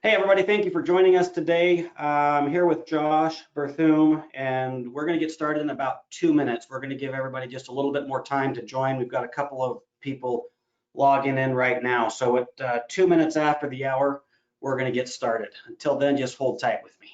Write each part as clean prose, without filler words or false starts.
Hey everybody, thank you for joining us today. I'm here with Josh Berthume, and we're going to get started in about 2 minutes. We're going to give everybody just a little bit more time to join. We've got a couple of people logging in right now. So at 2 minutes after the hour, we're going to get started. Until then, just hold tight with me.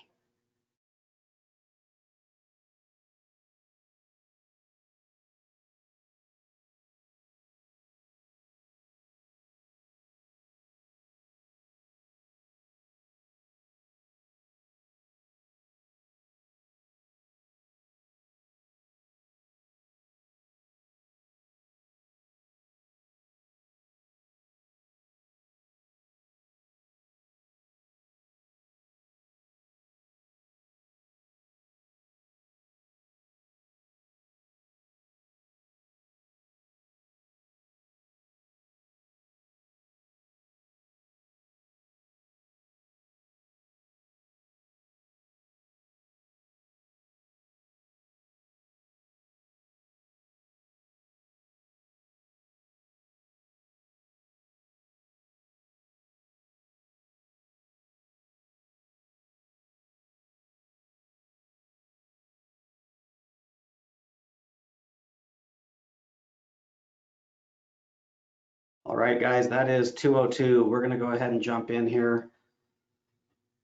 All right, guys, that is 2:02. We're going to go ahead and jump in here.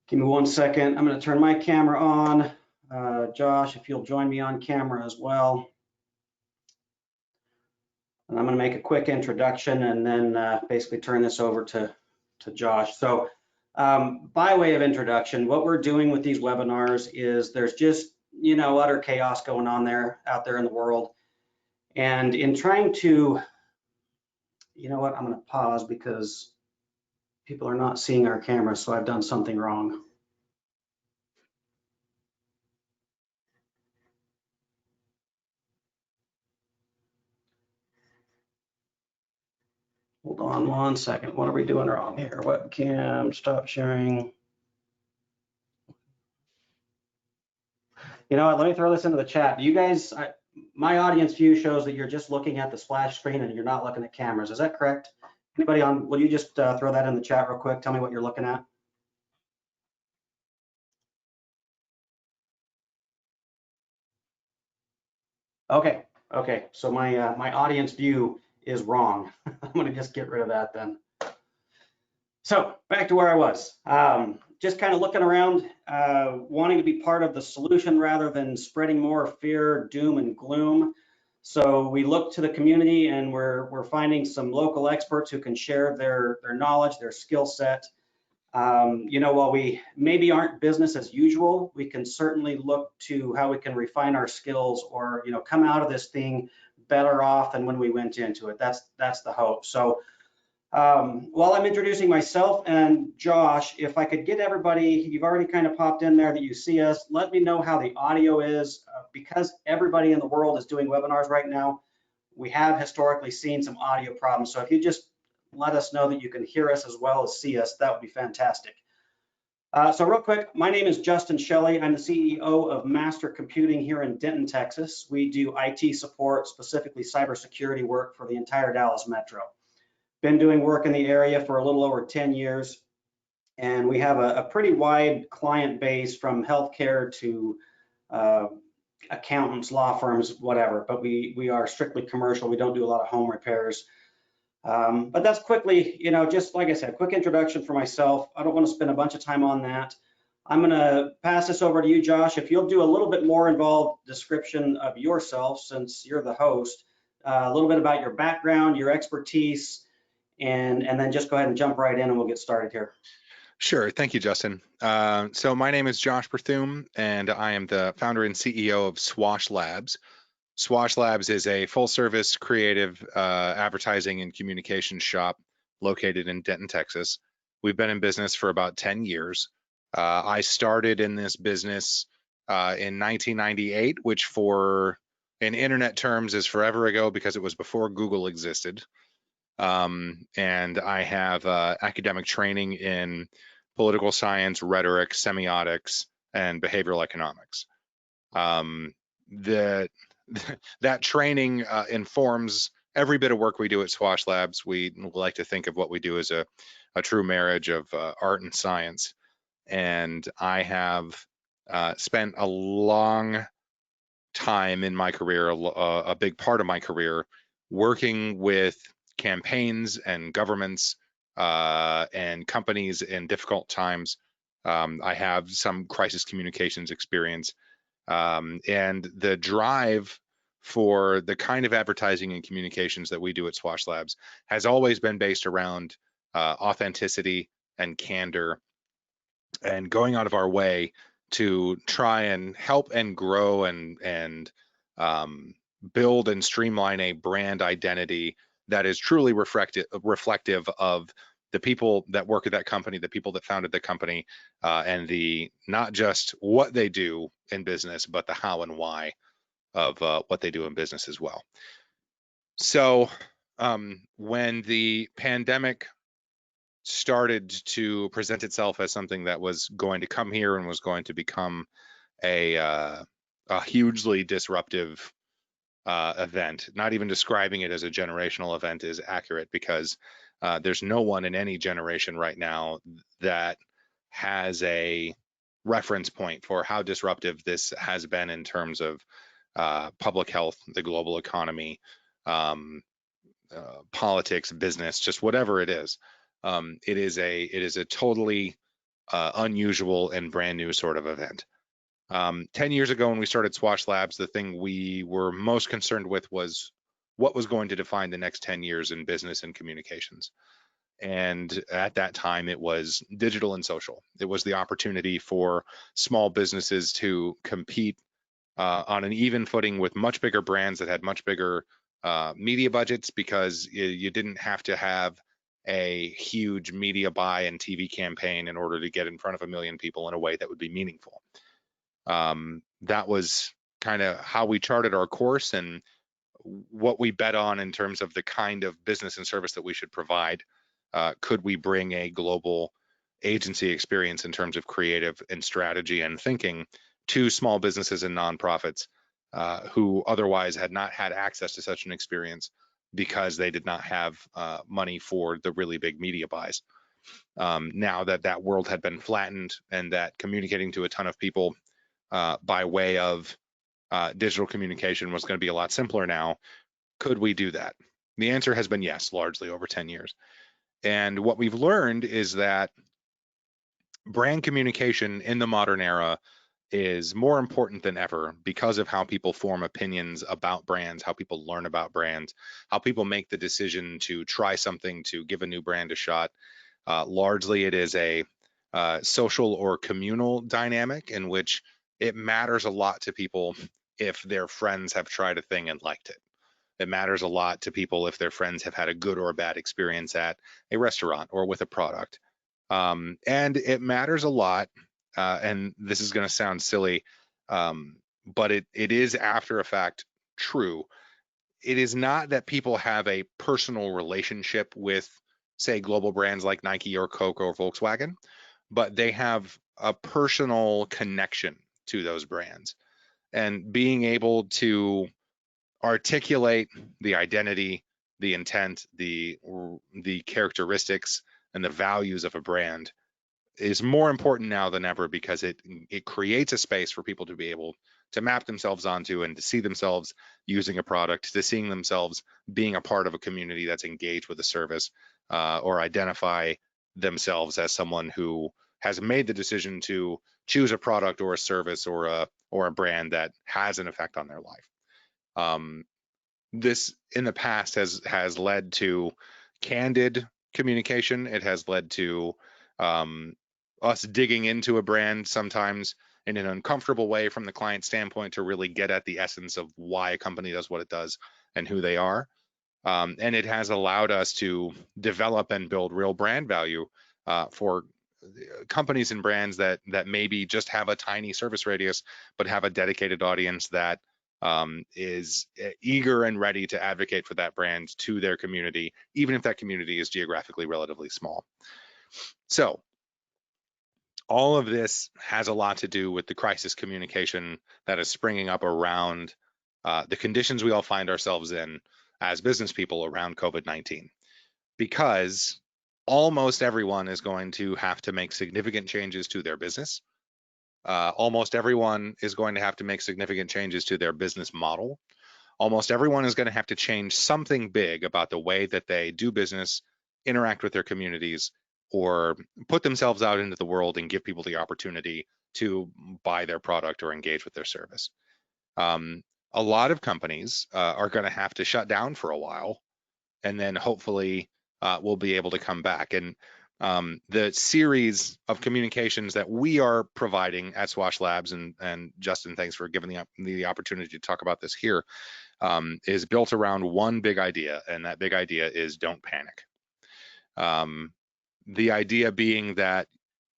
Give me 1 second. I'm going to turn my camera on. Josh, if you'll join me on camera as well. And I'm going to make a quick introduction and then basically turn this over to Josh. So by way of introduction, what we're doing with these webinars is there's just, utter chaos going on out there in the world. And in trying to, I'm going to pause because people are not seeing our camera, so I've done something wrong. Hold on 1 second. What are we doing wrong here? Webcam, stop sharing. You know what? Let me throw this into the chat. Do you guys, my audience view shows that you're just looking at the splash screen and you're not looking at cameras. Is that correct? Anybody on, will you just throw that in the chat real quick? Tell me what you're looking at. Okay, okay. So my audience view is wrong. I'm gonna just get rid of that then. So back to where I was. Just kind of looking around, wanting to be part of the solution rather than spreading more fear, doom, and gloom. So we look to the community, and we're finding some local experts who can share their knowledge, their skill set. While we maybe aren't business as usual, we can certainly look to how we can refine our skills or, come out of this thing better off than when we went into it. That's the hope. So while I'm introducing myself and Josh, if I could get everybody, you've already kind of popped in there that you see us, let me know how the audio is. Because everybody in the world is doing webinars right now, we have historically seen some audio problems. So if you just let us know that you can hear us as well as see us, that would be fantastic. So real quick, my name is Justin Shelley. I'm the CEO of Master Computing here in Denton, Texas. We do IT support, specifically cybersecurity work for the entire Dallas Metro. Been doing work in the area for a little over 10 years, and we have a pretty wide client base from healthcare to accountants, law firms, whatever, but we are strictly commercial. We don't do a lot of home repairs. But that's quickly, just like I said, quick introduction for myself. I don't want to spend a bunch of time on that. I'm going to pass this over to you, Josh. If you'll do a little bit more involved description of yourself, since you're the host, a little bit about your background, your expertise, and then just go ahead and jump right in and we'll get started here. Sure. Thank you, Justin. So my name is Josh Berthume, and I am the founder and CEO of Swash Labs. Swash Labs is a full-service creative advertising and communications shop located in Denton, Texas. We've been in business for about 10 years. I started in this business in 1998, which in internet terms is forever ago because it was before Google existed. And I have academic training in political science, rhetoric, semiotics, and behavioral economics. That training informs every bit of work we do at Swash Labs, we like to think of what we do as a true marriage of art and science. And I have spent a long time in my career, a big part of my career, working with campaigns and governments and companies in difficult times. I have some crisis communications experience, and the drive for the kind of advertising and communications that we do at Swash Labs has always been based around authenticity and candor, and going out of our way to try and help and grow and build and streamline a brand identity that is truly reflective of the people that work at that company, the people that founded the company, and the not just what they do in business, but the how and why of what they do in business as well. So when the pandemic started to present itself as something that was going to come here and was going to become a hugely disruptive event. Not even describing it as a generational event is accurate, because there's no one in any generation right now that has a reference point for how disruptive this has been in terms of public health, the global economy, um, politics, business, just whatever it is. It is a totally unusual and brand new sort of event. 10 years ago, when we started Swash Labs, the thing we were most concerned with was what was going to define the next 10 years in business and communications. And at that time, it was digital and social. It was the opportunity for small businesses to compete on an even footing with much bigger brands that had much bigger media budgets, because you didn't have to have a huge media buy and TV campaign in order to get in front of 1 million people in a way that would be meaningful. That was kind of how we charted our course and what we bet on in terms of the kind of business and service that we should provide. Could we bring a global agency experience in terms of creative and strategy and thinking to small businesses and nonprofits who otherwise had not had access to such an experience because they did not have money for the really big media buys. Now that that world had been flattened and that communicating to a ton of people by way of digital communication was going to be a lot simpler now, could we do that? The answer has been yes, largely over 10 years. And what we've learned is that brand communication in the modern era is more important than ever because of how people form opinions about brands, how people learn about brands, how people make the decision to try something, to give a new brand a shot. Largely, it is a social or communal dynamic in which it matters a lot to people if their friends have tried a thing and liked it. It matters a lot to people if their friends have had a good or a bad experience at a restaurant or with a product. And it matters a lot, and this is going to sound silly, but it is after a fact true. It is not that people have a personal relationship with, say, global brands like Nike or Coke or Volkswagen, but they have a personal connection to those brands. And being able to articulate the identity, the intent, the characteristics, and the values of a brand is more important now than ever, because it creates a space for people to be able to map themselves onto and to see themselves using a product, to seeing themselves being a part of a community that's engaged with a service, or identify themselves as someone who has made the decision to choose a product or a service or a brand that has an effect on their life. This in the past has led to candid communication. It has led to us digging into a brand sometimes in an uncomfortable way from the client standpoint to really get at the essence of why a company does what it does and who they are. And it has allowed us to develop and build real brand value for companies and brands that maybe just have a tiny service radius, but have a dedicated audience that is eager and ready to advocate for that brand to their community, even if that community is geographically relatively small. So all of this has a lot to do with the crisis communication that is springing up around the conditions we all find ourselves in, as business people around COVID-19, because almost everyone is going to have to make significant changes to their business. Almost everyone is going to have to make significant changes to their business model. Almost everyone is going to have to change something big about the way that they do business, interact with their communities, or put themselves out into the world and give people the opportunity to buy their product or engage with their service. A lot of companies are going to have to shut down for a while, and then hopefully we'll be able to come back. And the series of communications that we are providing at Swash Labs, and Justin, thanks for giving the opportunity to talk about this here, is built around one big idea, and that big idea is don't panic. The idea being that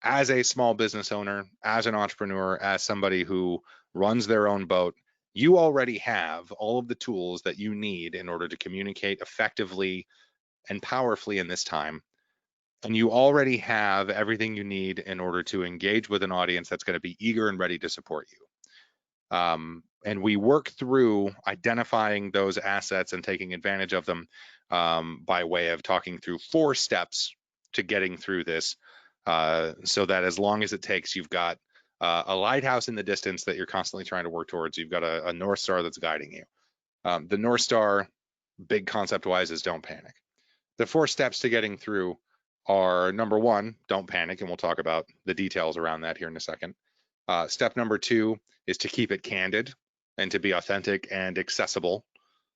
as a small business owner, as an entrepreneur, as somebody who runs their own boat, you already have all of the tools that you need in order to communicate effectively and powerfully in this time. And you already have everything you need in order to engage with an audience that's going to be eager and ready to support you. And we work through identifying those assets and taking advantage of them by way of talking through 4 steps to getting through this, so that as long as it takes, you've got a lighthouse in the distance that you're constantly trying to work towards. You've got a North Star that's guiding you. The North Star, big concept-wise, is don't panic. The 4 steps to getting through are, number 1, don't panic, and we'll talk about the details around that here in a second. Step number 2 is to keep it candid and to be authentic and accessible,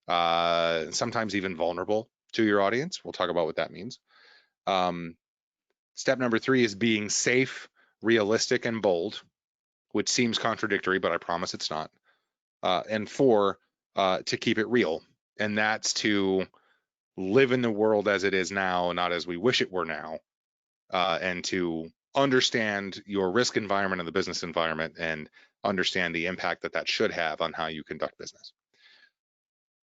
sometimes even vulnerable to your audience. We'll talk about what that means. Step number 3 is being safe, realistic, and bold, which seems contradictory, but I promise it's not. And 4, to keep it real, and that's to live in the world as it is now, not as we wish it were now, and to understand your risk environment and the business environment and understand the impact that that should have on how you conduct business.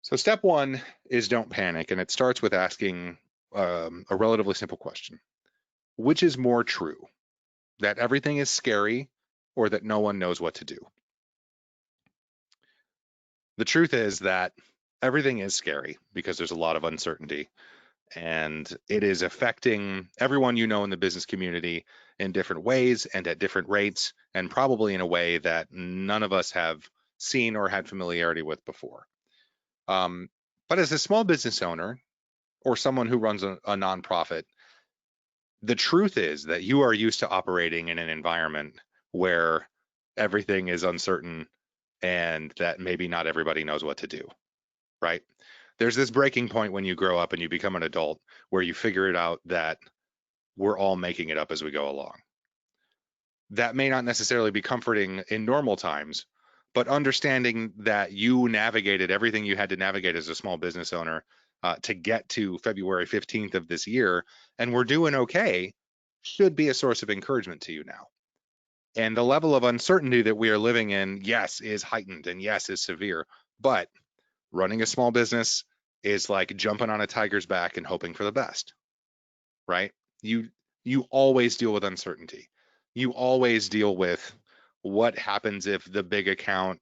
So step 1 is don't panic, and it starts with asking a relatively simple question. Which is more true, that everything is scary or that no one knows what to do? The truth is that everything is scary because there's a lot of uncertainty, and it is affecting everyone you know in the business community in different ways and at different rates, and probably in a way that none of us have seen or had familiarity with before. But as a small business owner or someone who runs a nonprofit, the truth is that you are used to operating in an environment where everything is uncertain and that maybe not everybody knows what to do, right? There's this breaking point when you grow up and you become an adult where you figure it out that we're all making it up as we go along. That may not necessarily be comforting in normal times, but understanding that you navigated everything you had to navigate as a small business owner to get to February 15th of this year, and we're doing okay, should be a source of encouragement to you now. And the level of uncertainty that we are living in, yes, is heightened, and yes, is severe, but running a small business is like jumping on a tiger's back and hoping for the best, right? You always deal with uncertainty. You always deal with what happens if the big account,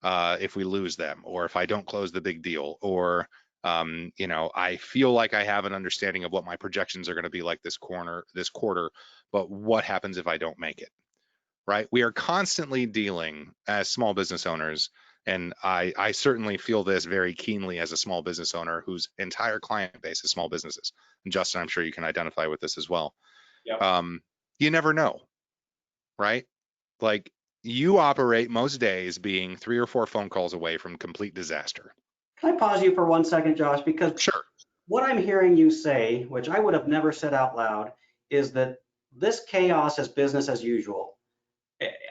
if we lose them, or if I don't close the big deal, or I feel like I have an understanding of what my projections are going to be like this quarter, but what happens if I don't make it, right? We are constantly dealing as small business owners, and I certainly feel this very keenly as a small business owner whose entire client base is small businesses. And Justin, I'm sure you can identify with this as well. Yep. You never know, right? Like, you operate most days being 3 or 4 phone calls away from complete disaster. Can I pause you for 1 second, Josh? Because Sure. what I'm hearing you say, which I would have never said out loud, is that this chaos is business as usual.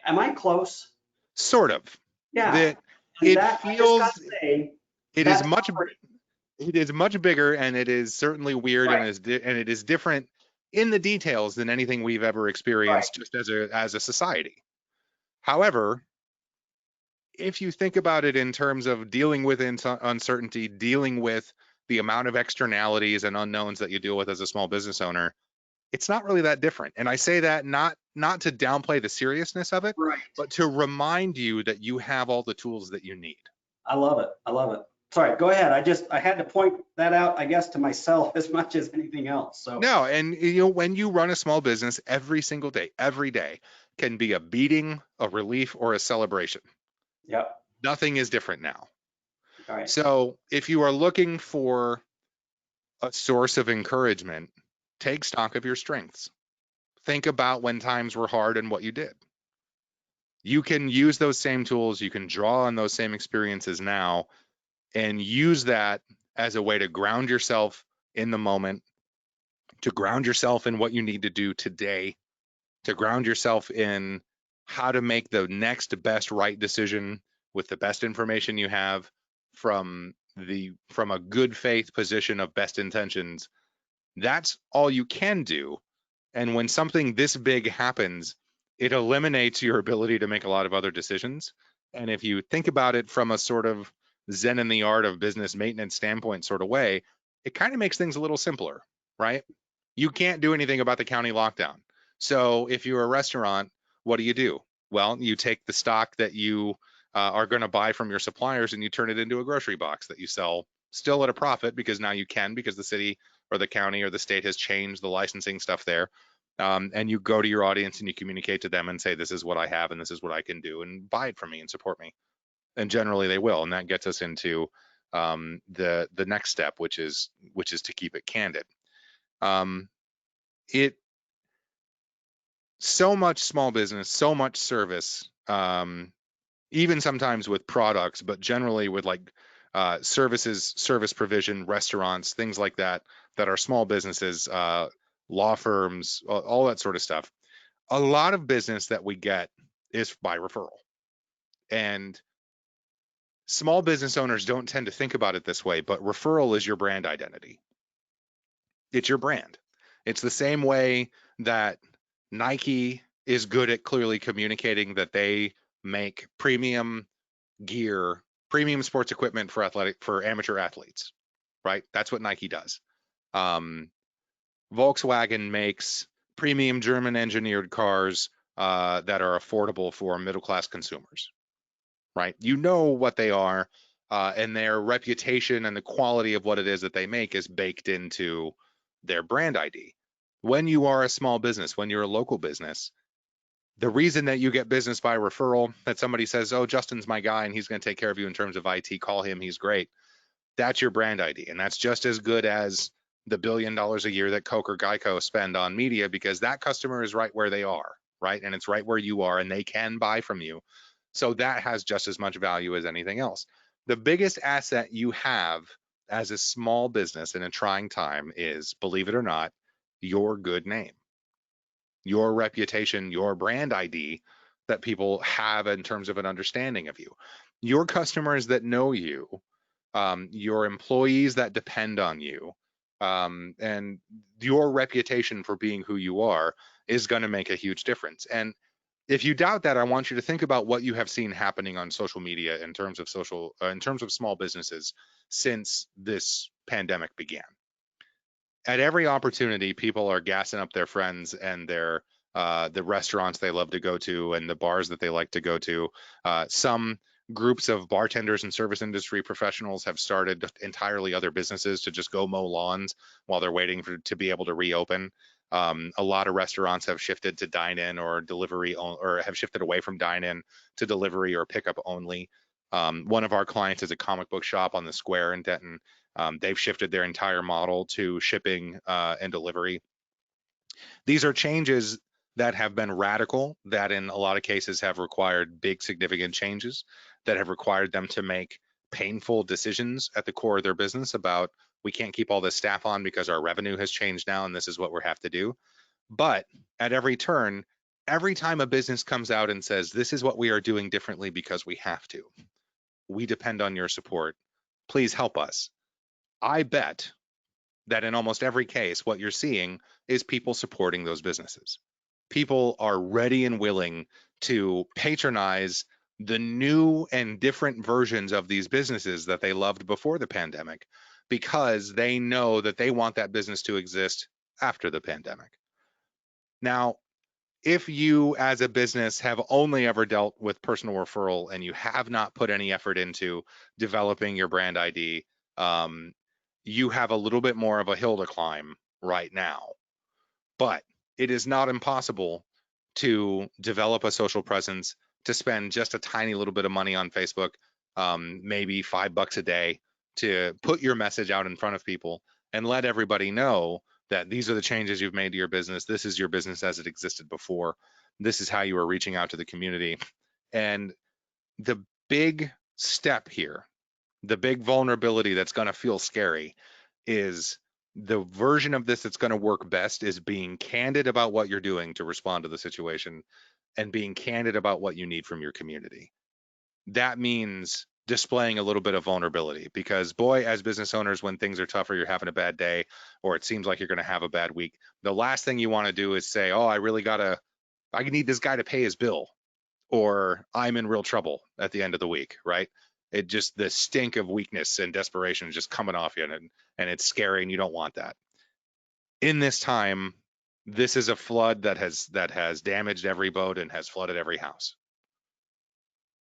Am I close? Sort of. Yeah. That And it that, I just got feels to say, it is that's much comforting. it is much bigger, and it is certainly weird, Right, and it is different in the details than anything we've ever right. experienced just as a society. However, if you think about it in terms of dealing with uncertainty, dealing with the amount of externalities and unknowns that you deal with as a small business owner, it's not really that different. And I say that not to downplay the seriousness of it, Right. but to remind you that you have all the tools that you need. I love it. I love it. sorry, go ahead. I had to point that out, I guess, to myself as much as anything else. So, No, and when you run a small business, every single day, every day can be a beating, a relief, or a celebration. yep. Nothing is different now. All right. So if you are looking for a source of encouragement, take stock of your strengths. Think about when times were hard and what you did. You can use those same tools, you can draw on those same experiences now and use that as a way to ground yourself in the moment, to ground yourself in what you need to do today, to ground yourself in how to make the next best right decision with the best information you have from a good faith position of best intentions. That's all you can do. And when something this big happens, it eliminates your ability to make a lot of other decisions. And if you think about it from a sort of Zen in the art of business maintenance standpoint sort of way, it kind of makes things a little simpler, right? You can't do anything about the county lockdown. So if you're a restaurant, what do? Well, you take the stock that you are going to buy from your suppliers and you turn it into a grocery box that you sell still at a profit because now you can, because the city or the county or the state has changed the licensing stuff there. And you go to your audience and you communicate to them and say, this is what I have and this is what I can do, and buy it from me and support me. And generally they will. And that gets us into the next step, which is to keep it candid. It So much small business, so much service, even sometimes with products, but generally with like services, service provision, restaurants, things like that, that are small businesses, law firms, all that sort of stuff. A lot of business that we get is by referral. And small business owners don't tend to think about it this way, but referral is your brand identity. It's your brand. It's the same way that Nike is good at clearly communicating that they make premium gear, premium sports equipment for amateur athletes, right? That's what Nike does. Volkswagen makes premium German engineered cars that are affordable for middle class consumers, right? You know what they are, and their reputation and the quality of what it is that they make is baked into their brand ID. When you are a small business, when you're a local business, the reason that you get business by referral, that somebody says, oh, Justin's my guy and he's going to take care of you in terms of IT, call him, he's great. That's your brand ID. And that's just as good as the $1 billion a year that Coke or Geico spend on media, because that customer is right where they are, right? And it's right where you are and they can buy from you. So that has just as much value as anything else. The biggest asset you have as a small business in a trying time is, believe it or not, your good name, your reputation, your brand ID that people have in terms of an understanding of you. Your customers that know you, your employees that depend on you, and your reputation for being who you are is going to make a huge difference. And if you doubt that, I want you to think about what you have seen happening on social media in terms of small businesses since this pandemic began. At every opportunity, people are gassing up their friends and their the restaurants they love to go to and the bars that they like to go to. Some groups of bartenders and service industry professionals have started entirely other businesses to just go mow lawns while they're waiting to be able to reopen. A lot of restaurants have shifted to dine-in or delivery, or have shifted away from dine-in to delivery or pickup only. One of our clients is a comic book shop on the square in Denton. They've shifted their entire model to shipping and delivery. These are changes that have been radical, that in a lot of cases have required big, significant changes, that have required them to make painful decisions at the core of their business about, we can't keep all this staff on because our revenue has changed now and this is what we have to do. But at every turn, every time a business comes out and says, this is what we are doing differently because we have to, we depend on your support, please help us, I bet that in almost every case, what you're seeing is people supporting those businesses. People are ready and willing to patronize the new and different versions of these businesses that they loved before the pandemic, because they know that they want that business to exist after the pandemic. Now, if you as a business have only ever dealt with personal referral and you have not put any effort into developing your brand ID, you have a little bit more of a hill to climb right now. But it is not impossible to develop a social presence, to spend just a tiny little bit of money on Facebook, maybe $5 a day, to put your message out in front of people and let everybody know that these are the changes you've made to your business. This is your business as it existed before. This is how you are reaching out to the community. And the big step here, the big vulnerability that's going to feel scary, is the version of this that's going to work best is being candid about what you're doing to respond to the situation and being candid about what you need from your community. That means displaying a little bit of vulnerability, because boy, as business owners, when things are tough or you're having a bad day or it seems like you're going to have a bad week, the last thing you want to do is say, oh, I need this guy to pay his bill, or I'm in real trouble at the end of the week, right? It just, the stink of weakness and desperation is just coming off you, and it's scary, and you don't want that. In this time, this is a flood that has damaged every boat and has flooded every house.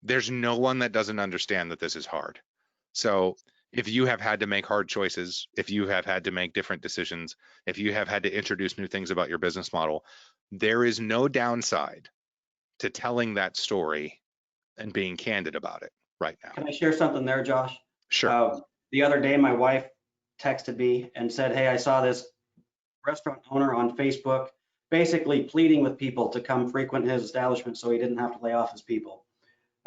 There's no one that doesn't understand that this is hard. So if you have had to make hard choices, if you have had to make different decisions, if you have had to introduce new things about your business model, there is no downside to telling that story and being candid about it right now. Can I share something there, Josh? Sure. The other day, my wife texted me and said, hey, I saw this restaurant owner on Facebook basically pleading with people to come frequent his establishment so he didn't have to lay off his people.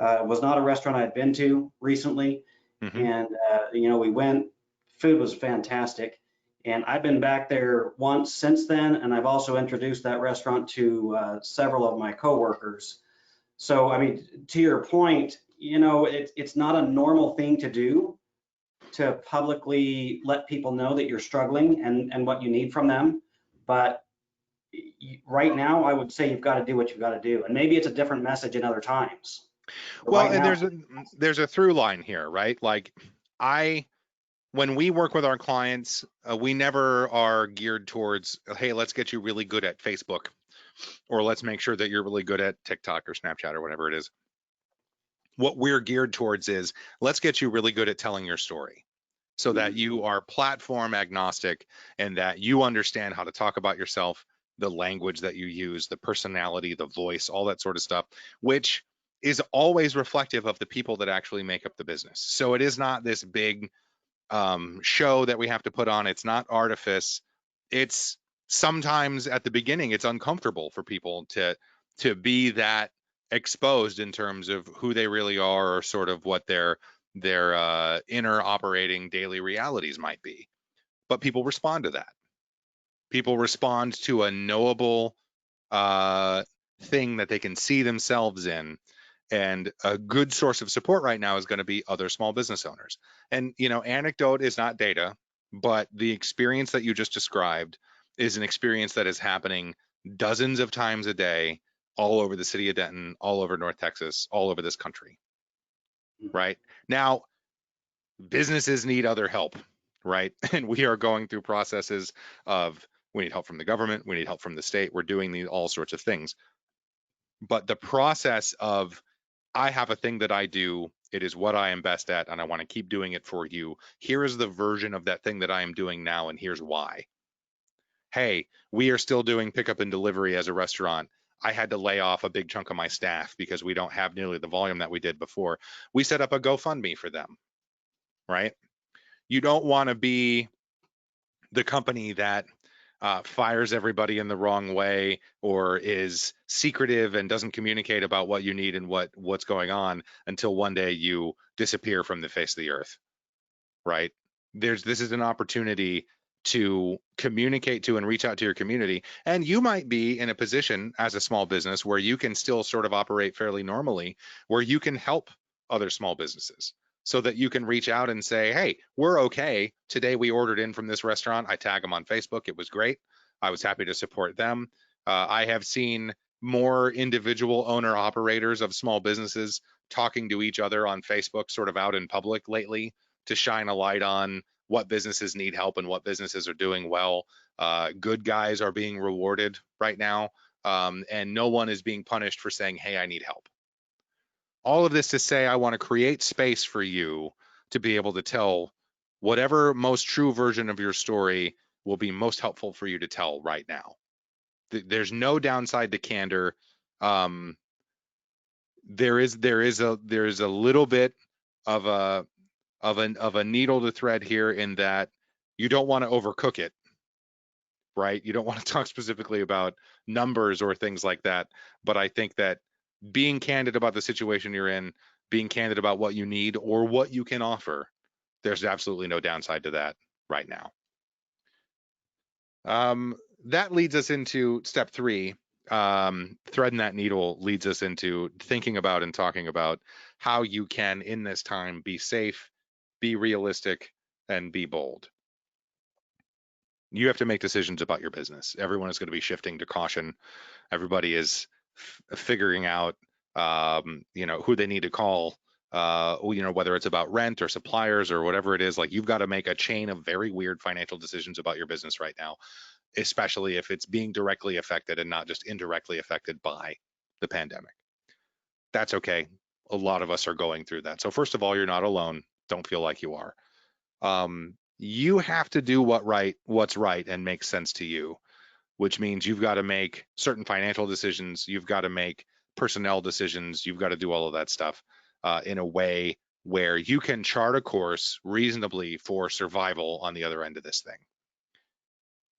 It was not a restaurant I had been to recently. Mm-hmm. And, we went, food was fantastic. And I've been back there once since then. And I've also introduced that restaurant to several of my coworkers. So, I mean, to your point, it's not a normal thing to do, to publicly let people know that you're struggling and what you need from them. But right now, I would say you've got to do what you've got to do. And maybe it's a different message in other times. But Well, right and now, there's a through line here, right? Like, when we work with our clients, we never are geared towards, hey, let's get you really good at Facebook, or let's make sure that you're really good at TikTok or Snapchat or whatever it is. What we're geared towards is, let's get you really good at telling your story, so that you are platform agnostic and that you understand how to talk about yourself, the language that you use, the personality, the voice, all that sort of stuff, which is always reflective of the people that actually make up the business. So it is not this big show that we have to put on. It's not artifice. It's sometimes at the beginning, it's uncomfortable for people to be that exposed in terms of who they really are, or sort of what their inner operating daily realities might be. But people respond to that. People respond to a knowable thing that they can see themselves in. And a good source of support right now is going to be other small business owners. And, anecdote is not data, but the experience that you just described is an experience that is happening dozens of times a day, all over the city of Denton, all over North Texas, all over this country. Right now, businesses need other help, right? And we are going through processes of, we need help from the government, we need help from the state, we're doing all sorts of things. But the process of, I have a thing that I do, it is what I am best at, and I want to keep doing it for you. Here is the version of that thing that I am doing now, and here's why. Hey, we are still doing pickup and delivery as a restaurant. I had to lay off a big chunk of my staff because we don't have nearly the volume that we did before. We set up a GoFundMe for them, right? You don't want to be the company that fires everybody in the wrong way, or is secretive and doesn't communicate about what you need and what's going on until one day you disappear from the face of the earth, right? This is an opportunity to communicate to and reach out to your community. And you might be in a position as a small business where you can still sort of operate fairly normally, where you can help other small businesses, so that you can reach out and say, hey, we're okay. Today we ordered in from this restaurant. I tag them on Facebook. It was great. I was happy to support them. I have seen more individual owner operators of small businesses talking to each other on Facebook, sort of out in public lately, to shine a light on what businesses need help and what businesses are doing well. Good guys are being rewarded right now. and no one is being punished for saying, hey, I need help. All of this to say, I want to create space for you to be able to tell whatever most true version of your story will be most helpful for you to tell right now. There's no downside to candor. Um, there is a little bit of a needle to thread here, in that you don't want to overcook it, right? You don't want to talk specifically about numbers or things like that. But I think that being candid about the situation you're in, being candid about what you need or what you can offer, there's absolutely no downside to that right now. That leads us into step 3. Threading that needle leads us into thinking about and talking about how you can, in this time, be safe, be realistic, and be bold. You have to make decisions about your business. Everyone is going to be shifting to caution. Everybody is figuring out, who they need to call, whether it's about rent or suppliers or whatever it is. Like, you've got to make a chain of very weird financial decisions about your business right now, especially if it's being directly affected and not just indirectly affected by the pandemic. That's okay. A lot of us are going through that. So first of all, you're not alone. Don't feel like you are. You have to do what's right and makes sense to you, which means you've got to make certain financial decisions. You've got to make personnel decisions. You've got to do all of that stuff in a way where you can chart a course reasonably for survival on the other end of this thing.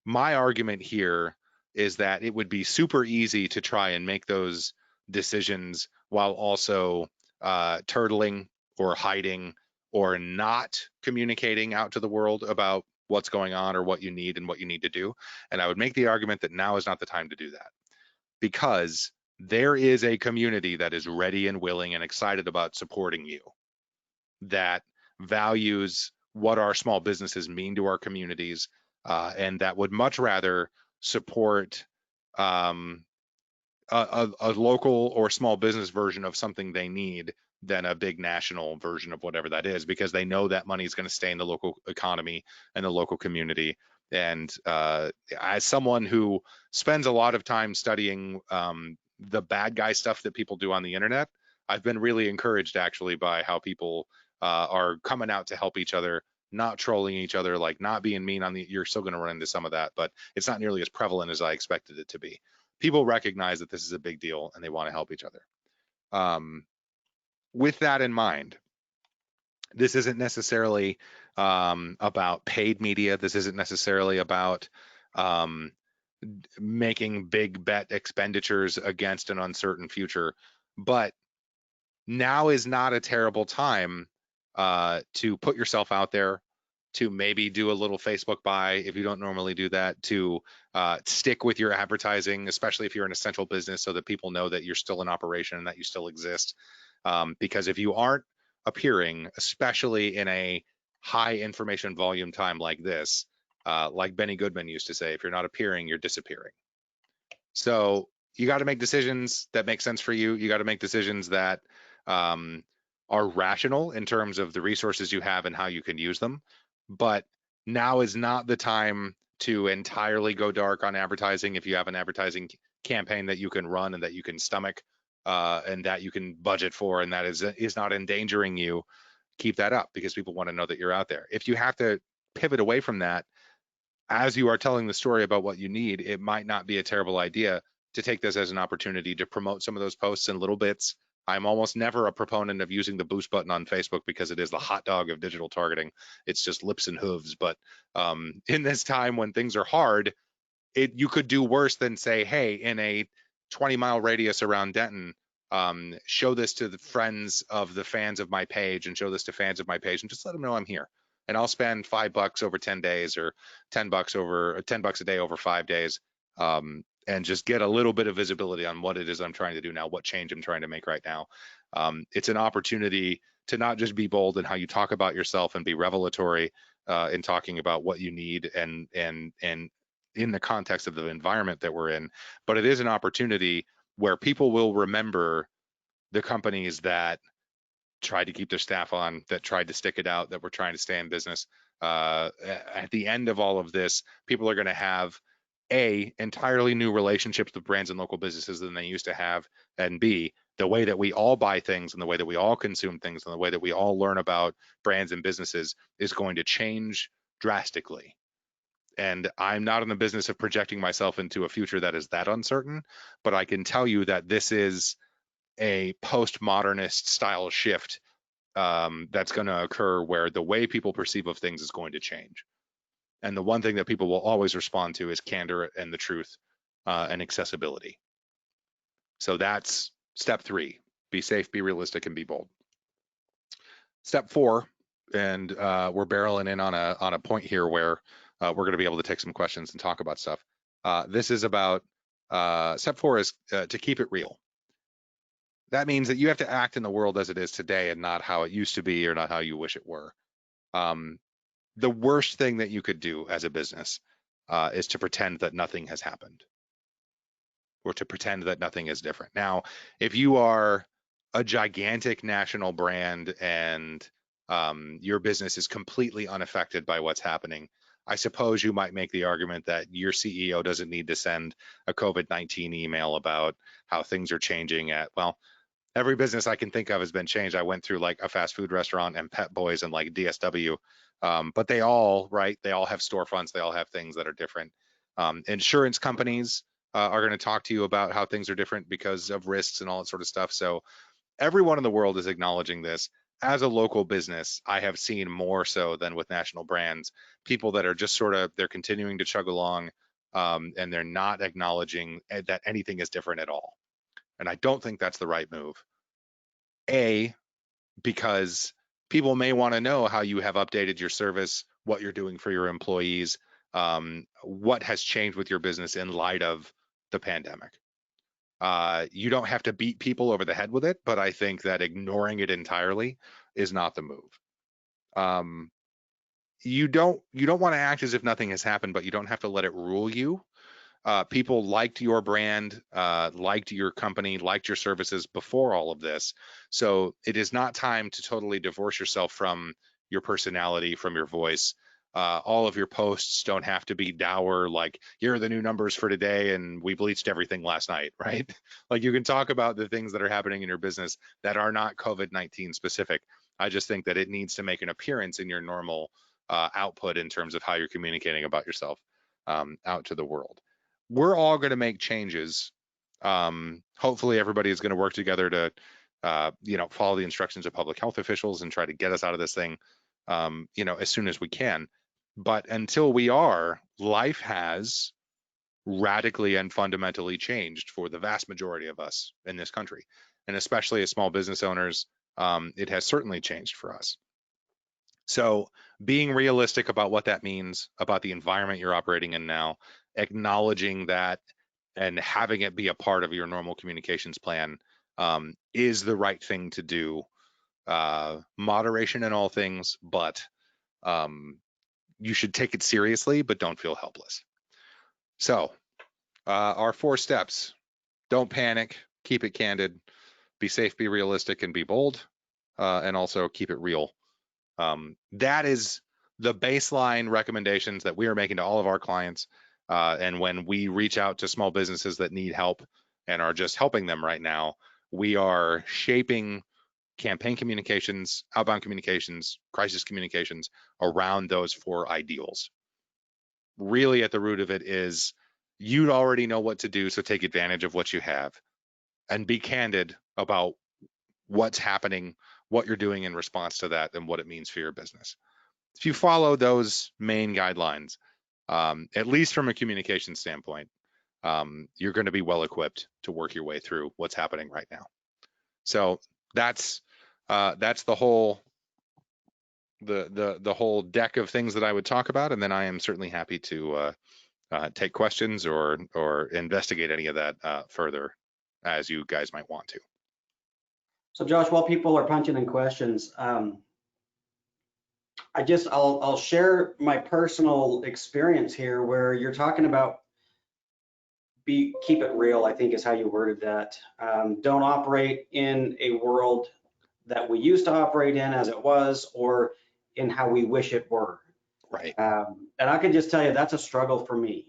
My argument here is that it would be super easy to try and make those decisions while also turtling or hiding or not communicating out to the world about what's going on or what you need and what you need to do. And I would make the argument that now is not the time to do that, because there is a community that is ready and willing and excited about supporting you, that values what our small businesses mean to our communities, and that would much rather support a local or small business version of something they need than a big national version of whatever that is, because they know that money is going to stay in the local economy and the local community. And as someone who spends a lot of time studying the bad guy stuff that people do on the internet, I've been really encouraged actually by how people are coming out to help each other, not trolling each other, like not being mean on the, you're still going to run into some of that, but it's not nearly as prevalent as I expected it to be. People recognize that this is a big deal and they want to help each other. With that in mind, this isn't necessarily about paid media. This isn't necessarily about making big bet expenditures against an uncertain future. But now is not a terrible time to put yourself out there, to maybe do a little Facebook buy if you don't normally do that, to stick with your advertising, especially if you're an essential business, so that people know that you're still in operation and that you still exist. Because if you aren't appearing, especially in a high information volume time like this, like Benny Goodman used to say, if you're not appearing, you're disappearing. So you got to make decisions that make sense for you. You got to make decisions that are rational in terms of the resources you have and how you can use them. But now is not the time to entirely go dark on advertising. If you have an advertising campaign that you can run and that you can stomach and that you can budget for, and that is not endangering you, keep that up, because people want to know that you're out there. If you have to pivot away from that as you are telling the story about what you need, it might not be a terrible idea to take this as an opportunity to promote some of those posts in little bits. I'm almost never a proponent of using the boost button on Facebook because it is the hot dog of digital targeting. It's just lips and hooves. But in this time when things are hard, you could do worse than say, hey, in a 20-mile radius around Denton, show this to the friends of the fans of my page, and show this to fans of my page, and just let them know I'm here. And I'll spend $5 over 10 days, or $10 a day over 5 days, and just get a little bit of visibility on what it is I'm trying to do now, what change I'm trying to make right now. It's an opportunity to not just be bold in how you talk about yourself and be revelatory in talking about what you need and in the context of the environment that we're in, but it is an opportunity where people will remember the companies that tried to keep their staff on, that tried to stick it out, that were trying to stay in business. At the end of all of this, people are going to have A, entirely new relationships with brands and local businesses than they used to have, and B, the way that we all buy things and the way that we all consume things and the way that we all learn about brands and businesses is going to change drastically. And I'm not in the business of projecting myself into a future that is that uncertain, but I can tell you that this is a postmodernist style shift that's going to occur where the way people perceive of things is going to change. And the one thing that people will always respond to is candor and the truth and accessibility. So that's step 3: be safe, be realistic, and be bold. Step 4, and we're barreling in on a point here where we're going to be able to take some questions and talk about stuff. This is about step 4 is to keep it real. That means that you have to act in the world as it is today and not how it used to be or not how you wish it were. The worst thing that you could do as a business is to pretend that nothing has happened or to pretend that nothing is different. Now, if you are a gigantic national brand and your business is completely unaffected by what's happening, I suppose you might make the argument that your CEO doesn't need to send a COVID-19 email about how things are changing at, well, every business I can think of has been changed. I went through like a fast food restaurant and Pet Boys and like DSW, but they all, right, they all have storefronts. They all have things that are different. Insurance companies are going to talk to you about how things are different because of risks and all that sort of stuff. So everyone in the world is acknowledging this. As a local business, I have seen more so than with national brands, people that are just sort of, they're continuing to chug along and they're not acknowledging that anything is different at all. And I don't think that's the right move. A, because people may want to know how you have updated your service, what you're doing for your employees, what has changed with your business in light of the pandemic. You don't have to beat people over the head with it, but I think that ignoring it entirely is not the move. You don't want to act as if nothing has happened, but you don't have to let it rule you. People liked your brand, liked your company, liked your services before all of this. So it is not time to totally divorce yourself from your personality, from your voice. All of your posts don't have to be dour, like, here are the new numbers for today and we bleached everything last night, right? Like, you can talk about the things that are happening in your business that are not COVID-19 specific. I just think that it needs to make an appearance in your normal output in terms of how you're communicating about yourself out to the world. We're all going to make changes. Hopefully everybody is going to work together to, follow the instructions of public health officials and try to get us out of this thing, as soon as we can. But until we are, life has radically and fundamentally changed for the vast majority of us in this country. And especially as small business owners, it has certainly changed for us. So being realistic about what that means, about the environment you're operating in now, acknowledging that and having it be a part of your normal communications plan is the right thing to do. Moderation in all things, but you should take it seriously, but don't feel helpless. So our 4 steps: don't panic, keep it candid, be safe, be realistic, and be bold, and also keep it real. That is the baseline recommendations that we are making to all of our clients. And when we reach out to small businesses that need help and are just helping them right now, we are shaping campaign communications, outbound communications, crisis communications around those 4 ideals. Really at the root of it is you already know what to do, so take advantage of what you have and be candid about what's happening, what you're doing in response to that, and what it means for your business. If you follow those main guidelines, at least from a communication standpoint, you're going to be well equipped to work your way through what's happening right now. So that's the whole whole deck of things that I would talk about, and then I am certainly happy to take questions or investigate any of that further as you guys might want to. So Josh, while people are punching in questions, I'll share my personal experience here where you're talking about keep it real, I think is how you worded that. Don't operate in a world that we used to operate in as it was, or in how we wish it were. Right. And I can just tell you that's a struggle for me,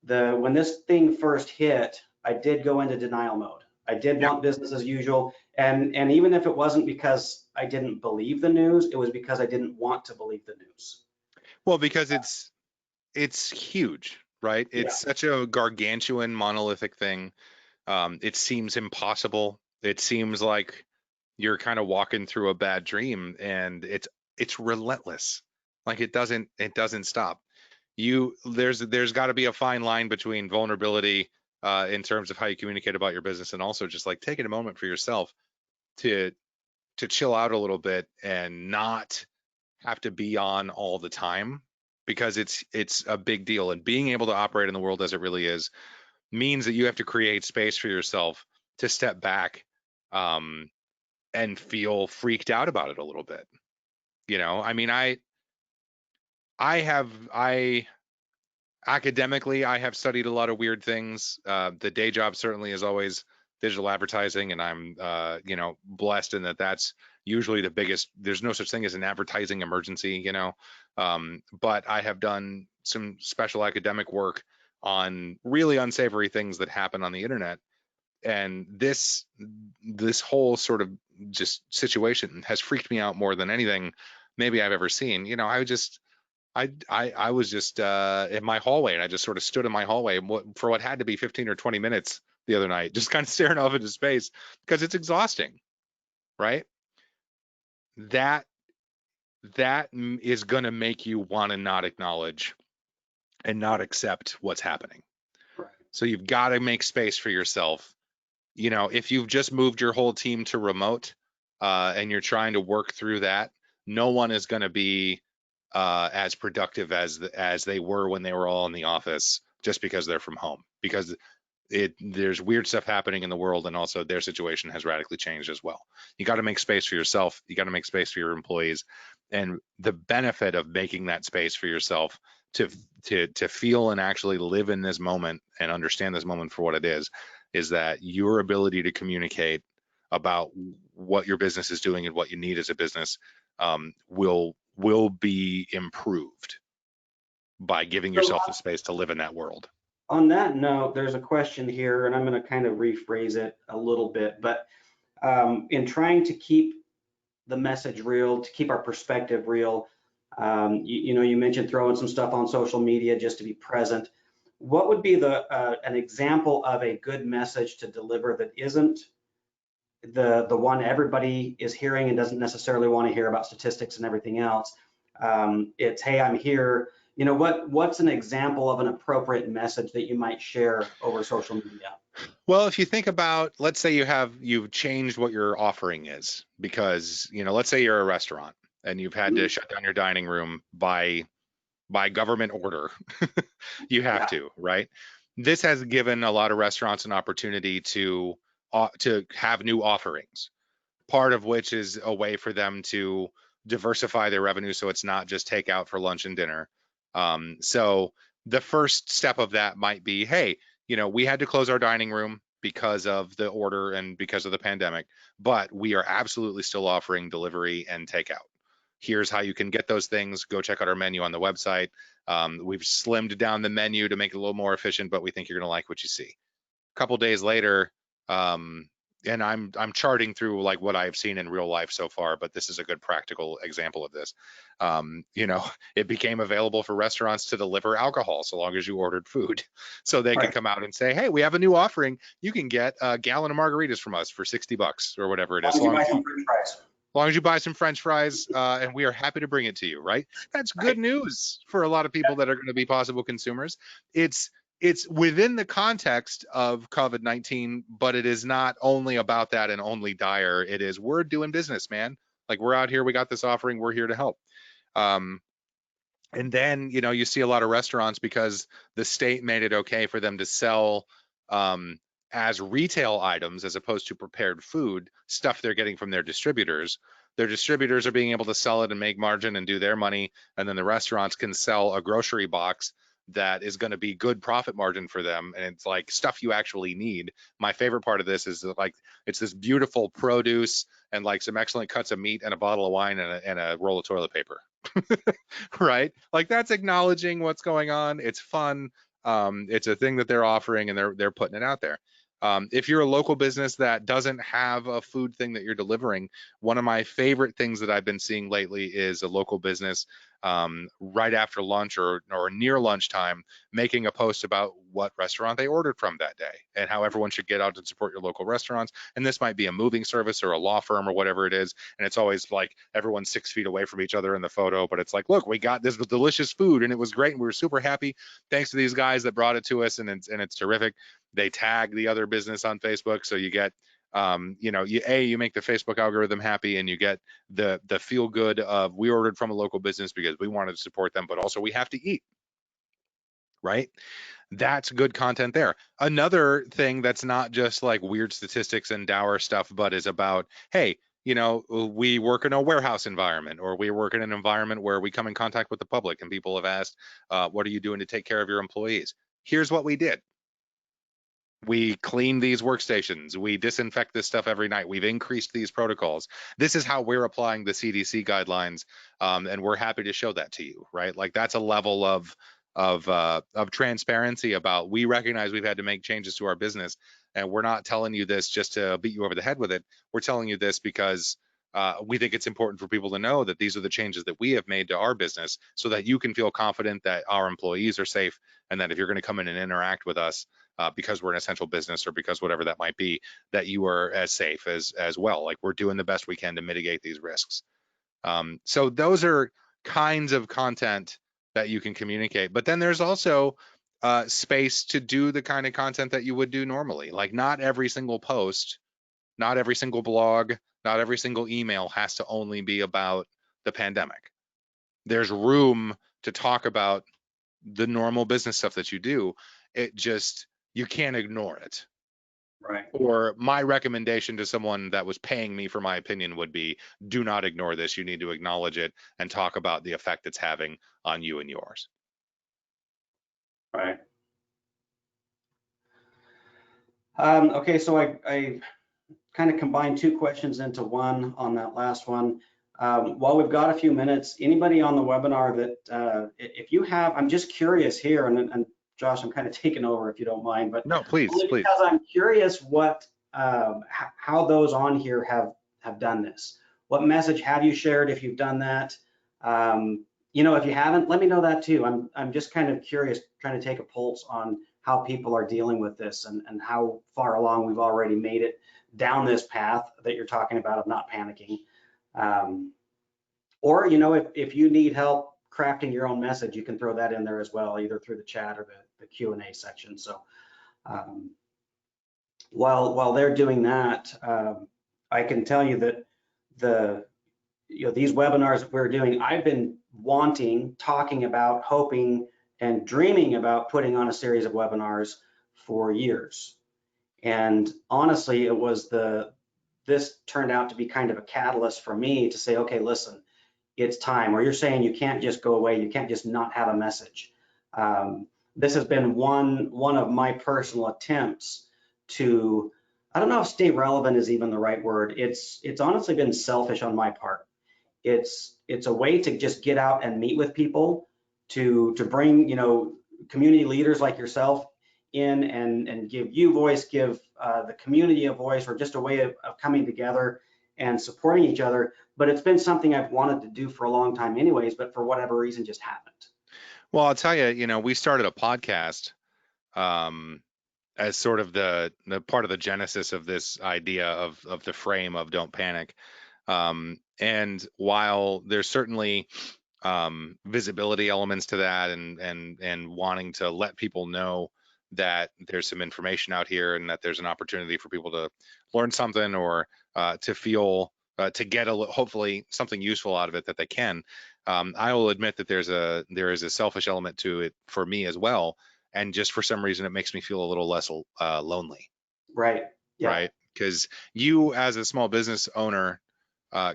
when this thing first hit, I did go into denial mode. I did Yeah. want business as usual. And even if it wasn't because I didn't believe the news, it was because I didn't want to believe the news. Well, because it's huge, right? Yeah. It's such a gargantuan monolithic thing. It seems impossible. It seems like you're kind of walking through a bad dream, and it's relentless. Like it doesn't stop. There's got to be a fine line between vulnerability in terms of how you communicate about your business, and also just like taking a moment for yourself to chill out a little bit and not have to be on all the time, because it's a big deal. And being able to operate in the world as it really is means that you have to create space for yourself to step back um, and feel freaked out about it a little bit. I mean, I academically, I have studied a lot of weird things. The day job certainly is always digital advertising, and I'm, blessed in that that's usually the biggest. There's no such thing as an advertising emergency. But I have done some special academic work on really unsavory things that happen on the internet, and this whole sort of just situation has freaked me out more than anything maybe I've ever seen. I was just in my hallway, and I just sort of stood in my hallway for what had to be 15 or 20 minutes the other night, just kind of staring off into space, because it's exhausting, right? That is going to make you want to not acknowledge and not accept what's happening. Right. So you've got to make space for yourself. If you've just moved your whole team to remote, and you're trying to work through that, no one is going to be as productive as they were when they were all in the office, just because they're from home, because there's weird stuff happening in the world, and also their situation has radically changed as well. You got to make space for yourself. You got to make space for your employees, and the benefit of making that space for yourself to feel and actually live in this moment and understand this moment for what it is that your ability to communicate about what your business is doing and what you need as a business will be improved by giving So yourself the space to live in that world. on that note, there's a question here, and I'm going to kind of rephrase it a little bit, but in trying to keep the message real, to keep our perspective real, you mentioned throwing some stuff on social media just to be present. What would be an example of a good message to deliver that isn't the one everybody is hearing and doesn't necessarily want to hear about statistics and everything else? It's, hey, I'm here. What's an example of an appropriate message that you might share over social media? Well, if you think about, let's say you've changed what your offering is, because, let's say you're a restaurant and you've had to shut down your dining room by government order. You have Yeah. to, right? This has given a lot of restaurants an opportunity to have new offerings, part of which is a way for them to diversify their revenue, so it's not just takeout for lunch and dinner. So the first step of that might be, hey, we had to close our dining room because of the order and because of the pandemic, but we are absolutely still offering delivery and takeout. Here's how you can get those things. Go check out our menu on the website. We've slimmed down the menu to make it a little more efficient, but we think you're going to like what you see. A couple days later, and I'm charting through like what I've seen in real life so far, but this is a good practical example of this. It became available for restaurants to deliver alcohol so long as you ordered food. So they could Right. come out and say, hey, we have a new offering. You can get a gallon of margaritas from us for $60 or whatever it is. As long as you buy some French fries. As long as you buy some French fries, and we are happy to bring it to you, right? That's good Right. news for a lot of people that are going to be possible consumers. It's within the context of COVID-19, but it is not only about that and only dire. It is, we're doing business, man. Like, we're out here, we got this offering, we're here to help. And then, you see a lot of restaurants, because the state made it okay for them to sell as retail items as opposed to prepared food, stuff they're getting from their distributors. Their distributors are being able to sell it and make margin and do their money. And then the restaurants can sell a grocery box that is going to be good profit margin for them. And it's like stuff you actually need. My favorite part of this is that, like, it's this beautiful produce and like some excellent cuts of meat and a bottle of wine and a roll of toilet paper. Right? Like, that's acknowledging what's going on. It's fun. It's a thing that they're offering, and they're putting it out there. If you're a local business that doesn't have a food thing that you're delivering, one of my favorite things that I've been seeing lately is a local business right after lunch or near lunchtime making a post about what restaurant they ordered from that day and how everyone should get out and support your local restaurants. And this might be a moving service or a law firm or whatever it is. And it's always like everyone's 6 feet away from each other in the photo, but it's like, look, we got this delicious food and it was great and we were super happy. Thanks to these guys that brought it to us, and it's terrific. They tag the other business on Facebook, so you get you make the Facebook algorithm happy, and you get the feel good of we ordered from a local business because we wanted to support them, but also we have to eat, right? That's good content there. Another thing that's not just like weird statistics and dour stuff, but is about, hey, we work in a warehouse environment, or we work in an environment where we come in contact with the public, and people have asked, what are you doing to take care of your employees? Here's what we did. We clean these workstations. We disinfect this stuff every night. We've increased these protocols. This is how we're applying the CDC guidelines, and we're happy to show that to you, right? Like that's a level of transparency about we recognize we've had to make changes to our business, and we're not telling you this just to beat you over the head with it. We're telling you this because we think it's important for people to know that these are the changes that we have made to our business, so that you can feel confident that our employees are safe, and that if you're going to come in and interact with us, because we're an essential business or because whatever that might be, that you are as safe as well. Like we're doing the best we can to mitigate these risks. So those are kinds of content that you can communicate. But then there's also space to do the kind of content that you would do normally. Like not every single post, not every single blog, not every single email has to only be about the pandemic. There's room to talk about the normal business stuff that you do. You can't ignore it. Right. Or my recommendation to someone that was paying me for my opinion would be, do not ignore this. You need to acknowledge it and talk about the effect it's having on you and yours. Right. Okay, so I kind of combined two questions into one on that last one. While we've got a few minutes, anybody on the webinar that, if you have, I'm just curious here, and Josh, I'm kind of taking over if you don't mind, but No, please, only please. because I'm curious how those on here have done this. What message have you shared if you've done that? If you haven't, let me know that too. I'm just kind of curious, trying to take a pulse on how people are dealing with this and how far along we've already made it down this path that you're talking about of not panicking. Or, if you need help crafting your own message, you can throw that in there as well, either through the chat or the Q&A section. So while they're doing that, I can tell you that these webinars we're doing, I've been talking about, hoping, and dreaming about putting on a series of webinars for years. And honestly, this turned out to be kind of a catalyst for me to say, okay, listen, it's time. Or you're saying you can't just go away, you can't just not have a message. This has been one of my personal attempts to, I don't know if stay relevant is even the right word. It's honestly been selfish on my part. It's a way to just get out and meet with people, to bring community leaders like yourself in and give you voice, give the community a voice, or just a way of coming together and supporting each other. But it's been something I've wanted to do for a long time anyways, but for whatever reason just haven't. Well, I'll tell you, we started a podcast as sort of the part of the genesis of this idea of the frame of don't panic. And while there's certainly visibility elements to that, and wanting to let people know that there's some information out here and that there's an opportunity for people to learn something, or to feel to get hopefully something useful out of it that they can. I will admit that there is a selfish element to it for me as well, and just for some reason it makes me feel a little less lonely. Right. Yeah. Right, because you as a small business owner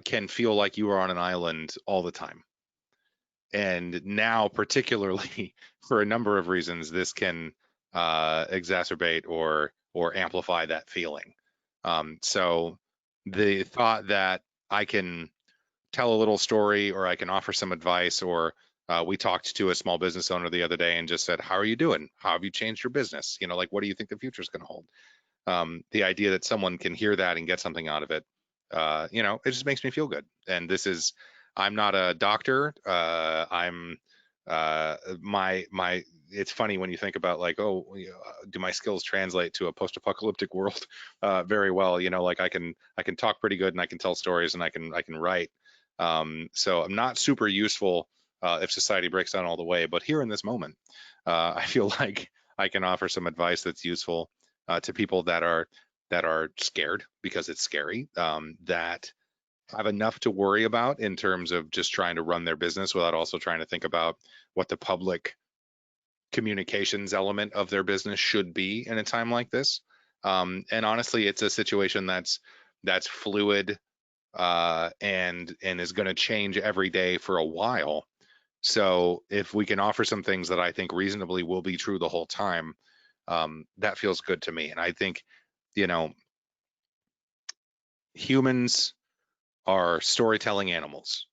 can feel like you are on an island all the time. And now, particularly for a number of reasons, this can exacerbate or amplify that feeling. So the thought that I can tell a little story, or I can offer some advice, or We talked to a small business owner the other day and just said, how are you doing? How have you changed your business? You know, like, what do you think the future is going to hold? The idea that someone can hear that and get something out of it, you know, it just makes me feel good. And I'm not a doctor. It's funny when you think about like, oh, do my skills translate to a post-apocalyptic world very well? You know, like I can talk pretty good and I can tell stories and I can write. So I'm not super useful if society breaks down all the way, but here in this moment, I feel like I can offer some advice that's useful to people that are scared because it's scary, that have enough to worry about in terms of just trying to run their business without also trying to think about what the public communications element of their business should be in a time like this. And honestly, it's a situation that's fluid and is going to change every day for a while. So if we can offer some things that I think reasonably will be true the whole time, that feels good to me. And I think, you know, humans are storytelling animals,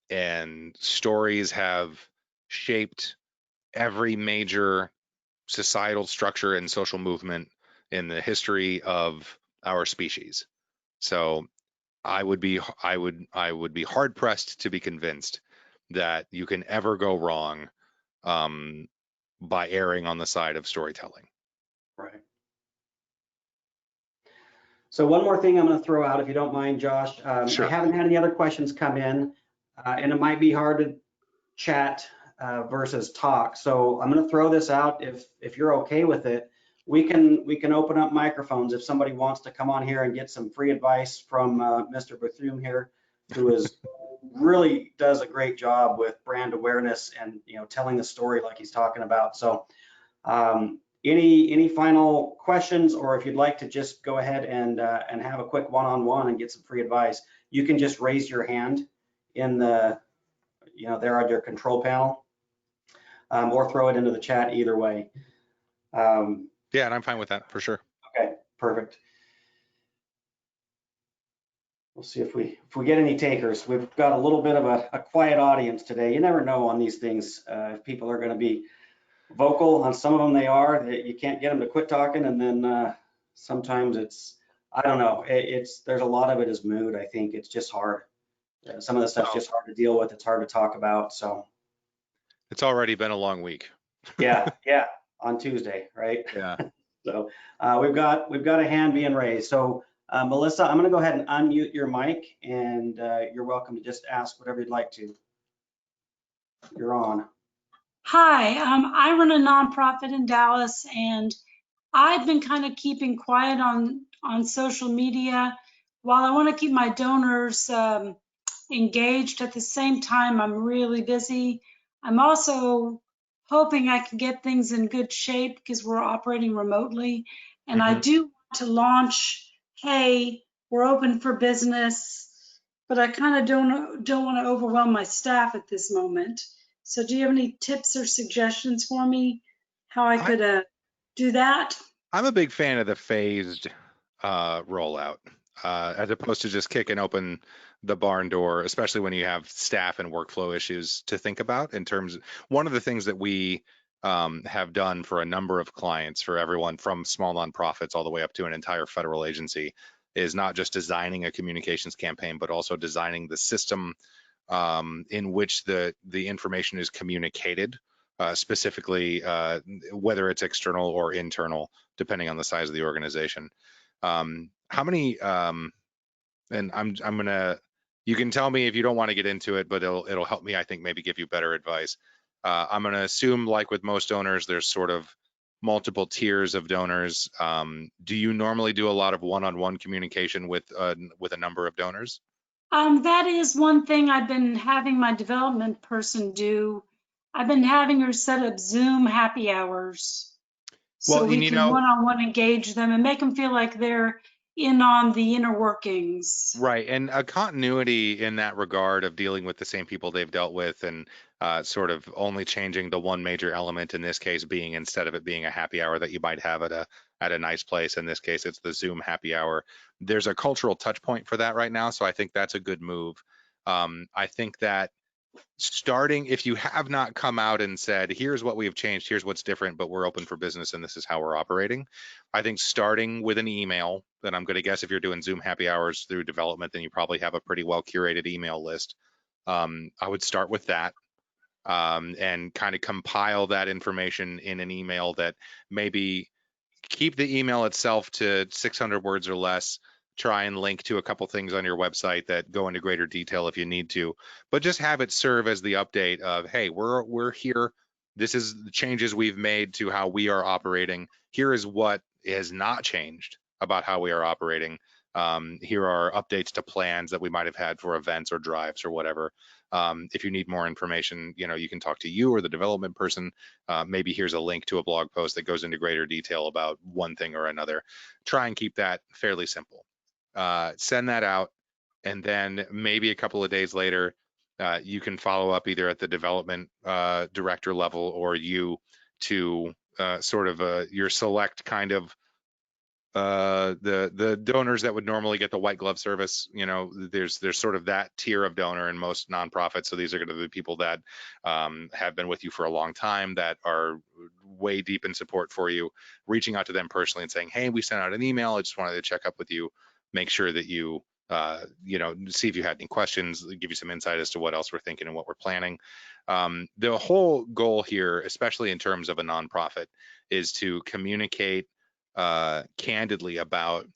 and stories have shaped every major societal structure and social movement in the history of our species. So I would be hard pressed to be convinced that you can ever go wrong um, by erring on the side of storytelling. Right. So one more thing I'm going to throw out, if you don't mind, Josh. I Sure. haven't had any other questions come in, and it might be hard to chat versus talk. So I'm going to throw this out. If you're okay with it, we can open up microphones if somebody wants to come on here and get some free advice from Mr. Berthume here, who is really does a great job with brand awareness and telling the story like he's talking about. So any final questions, or if you'd like to just go ahead and have a quick one-on-one and get some free advice, you can just raise your hand in the there on your control panel, or throw it into the chat either way. Yeah, and I'm fine with that for sure. Okay, perfect. We'll see if we get any takers. We've got a little bit of a quiet audience today. You never know on these things if people are going to be vocal. On some of them they are. You can't get them to quit talking, and then sometimes I don't know. There's a lot of it is mood. I think it's just hard. Some of the stuff's Well, just hard to deal with. It's hard to talk about. So it's already been a long week. yeah, on Tuesday, right? Yeah. So we've got a hand being raised. So Melissa, I'm going to go ahead and unmute your mic, and you're welcome to just ask whatever you'd like to. You're on. Hi, I run a nonprofit in Dallas, and I've been kind of keeping quiet on social media. While I want to keep my donors engaged, at the same time, I'm really busy. I'm also hoping I can get things in good shape because we're operating remotely, and I do want to launch, hey, we're open for business, but I kind of don't want to overwhelm my staff at this moment. So do you have any tips or suggestions for me how I could do that? I'm a big fan of the phased rollout, as opposed to just kicking open the barn door, especially when you have staff and workflow issues to think about. One of the things that we have done for a number of clients, for everyone from small nonprofits all the way up to an entire federal agency, is not just designing a communications campaign, but also designing the system in which the information is communicated, specifically whether it's external or internal, depending on the size of the organization. How many? And I'm gonna. You can tell me if you don't want to get into it, but it'll help me, I think, maybe give you better advice. I'm gonna assume, like with most donors, there's sort of multiple tiers of donors. Do you normally do a lot of one-on-one communication with a number of donors? That is one thing I've been having my development person do. I've been having her set up Zoom happy hours Well, so and we can one-on-one engage them and make them feel like they're in on the inner workings. right, and a continuity in that regard of dealing with the same people they've dealt with, and sort of only changing the one major element, in this case being, instead of it being a happy hour that you might have at a nice place, in this case it's the Zoom happy hour. There's a cultural touch point for that right now, so I think that's a good move. I think that starting, if you have not come out and said, here's what we have changed, here's what's different, but we're open for business and this is how we're operating, I think starting with an email, that I'm going to guess if you're doing Zoom happy hours through development, then you probably have a pretty well curated email list. I would start with that, and kind of compile that information in an email that maybe keep the email itself to 600 words or less. Try and link to a couple things on your website that go into greater detail if you need to, but just have it serve as the update of, hey, we're here. This is the changes we've made to how we are operating. Here is what has not changed about how we are operating. Here are updates to plans that we might have had for events or drives or whatever. If you need more information, you can talk to you or the development person. Maybe here's a link to a blog post that goes into greater detail about one thing or another. Try and keep that fairly simple. Send that out, and then maybe a couple of days later, you can follow up either at the development director level or you to sort of your select kind of the donors that would normally get the white glove service. There's sort of that tier of donor in most nonprofits. So these are going to be people that have been with you for a long time, that are way deep in support for you, reaching out to them personally and saying, hey, we sent out an email, I just wanted to check up with you, make sure that you see if you had any questions, give you some insight as to what else we're thinking and what we're planning. The whole goal here, especially in terms of a nonprofit, is to communicate candidly about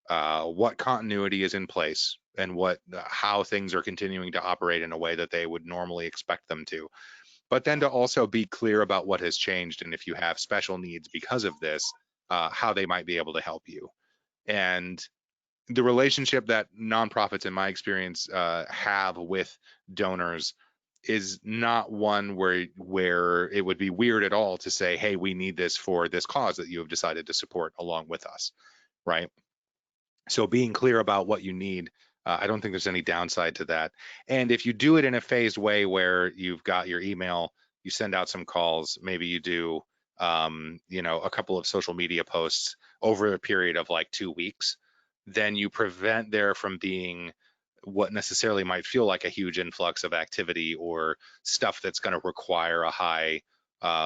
what continuity is in place and how things are continuing to operate in a way that they would normally expect them to. But then to also be clear about what has changed, and if you have special needs because of this, how they might be able to help you. And the relationship that nonprofits, in my experience, have with donors is not one where it would be weird at all to say, hey, we need this for this cause that you have decided to support along with us, right? So being clear about what you need, I don't think there's any downside to that. And if you do it in a phased way where you've got your email, you send out some calls, maybe you do a couple of social media posts over a period of like 2 weeks, then you prevent there from being what necessarily might feel like a huge influx of activity or stuff that's going to require a high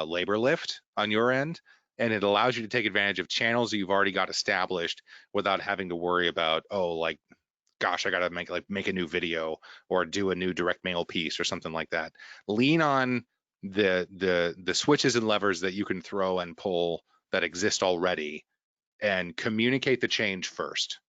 labor lift on your end. And it allows you to take advantage of channels that you've already got established without having to worry about, oh, like, gosh, I got to make a new video or do a new direct mail piece or something like that. Lean on the switches and levers that you can throw and pull that exist already, and communicate the change first.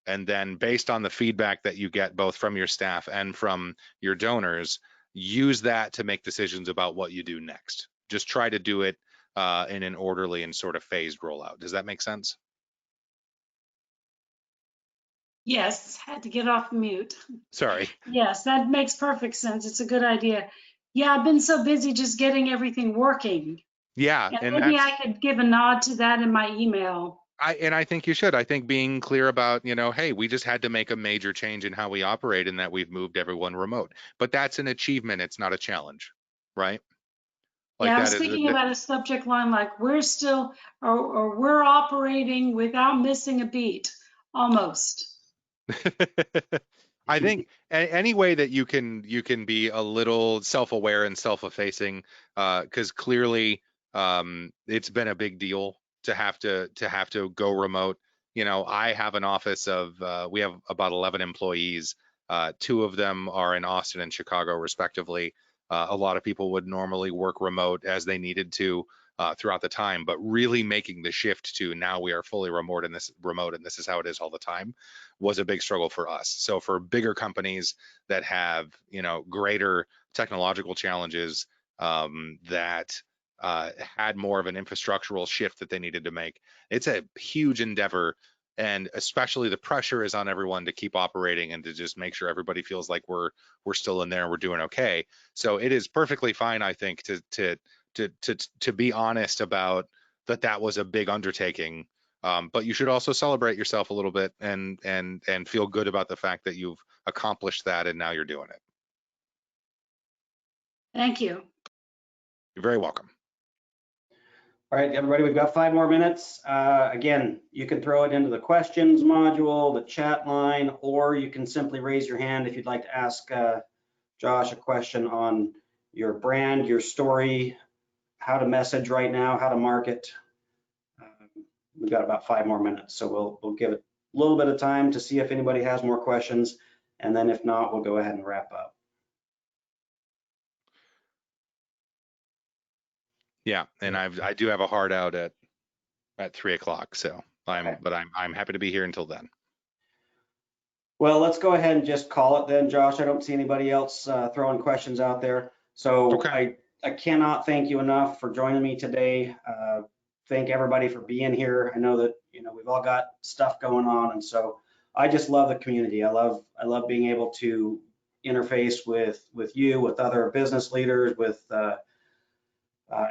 And then based on the feedback that you get both from your staff and from your donors, use that to make decisions about what you do next. Just try to do it in an orderly and sort of phased rollout. Does that make sense? Yes, had to get off mute. Sorry. Yes, that makes perfect sense. It's a good idea. Yeah, I've been so busy just getting everything working. Yeah, And and maybe I could give a nod to that in my email. I think you should. I think being clear about, hey, we just had to make a major change in how we operate and that we've moved everyone remote. But that's an achievement. It's not a challenge, right? Like Yeah, I that was is thinking about a subject line like we're still, or we're operating without missing a beat, almost. I think any way that you can be a little self-aware and self-effacing, because clearly it's been a big deal to have to go remote. I have an office of we have about 11 employees. 2 of them are in Austin and Chicago, respectively. A lot of people would normally work remote as they needed to throughout the time, but really making the shift to now we are fully remote and this is how it is all the time was a big struggle for us. So for bigger companies that have greater technological challenges, that had more of an infrastructural shift that they needed to make, it's a huge endeavor. And especially the pressure is on everyone to keep operating and to just make sure everybody feels like we're still in there and we're doing okay. So it is perfectly fine, I think, to be honest about that was a big undertaking. But you should also celebrate yourself a little bit and feel good about the fact that you've accomplished that and now you're doing it. Thank you. You're very welcome. All right, everybody, we've got 5 more minutes. Again, you can throw it into the questions module, the chat line, or you can simply raise your hand if you'd like to ask Josh a question on your brand, your story, how to message right now, how to market. We've got about 5 more minutes, so we'll give it a little bit of time to see if anybody has more questions, and then if not, we'll go ahead and wrap up. Yeah, and I do have a hard out at 3 o'clock, so Okay. I'm happy to be here until then. Well, let's go ahead and just call it then, Josh. I don't see anybody else throwing questions out there. So Okay. I cannot thank you enough for joining me today. Thank everybody for being here. I know that, we've all got stuff going on, and so I just love the community. I love being able to interface with you, with other business leaders, with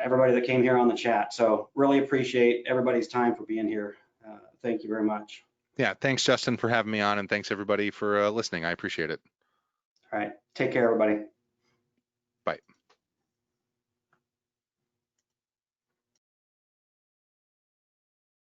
everybody that came here on the chat. So really appreciate everybody's time for being here. Thank you very much. Yeah, thanks, Justin, for having me on, and thanks everybody for listening. I appreciate it. All right, take care, everybody.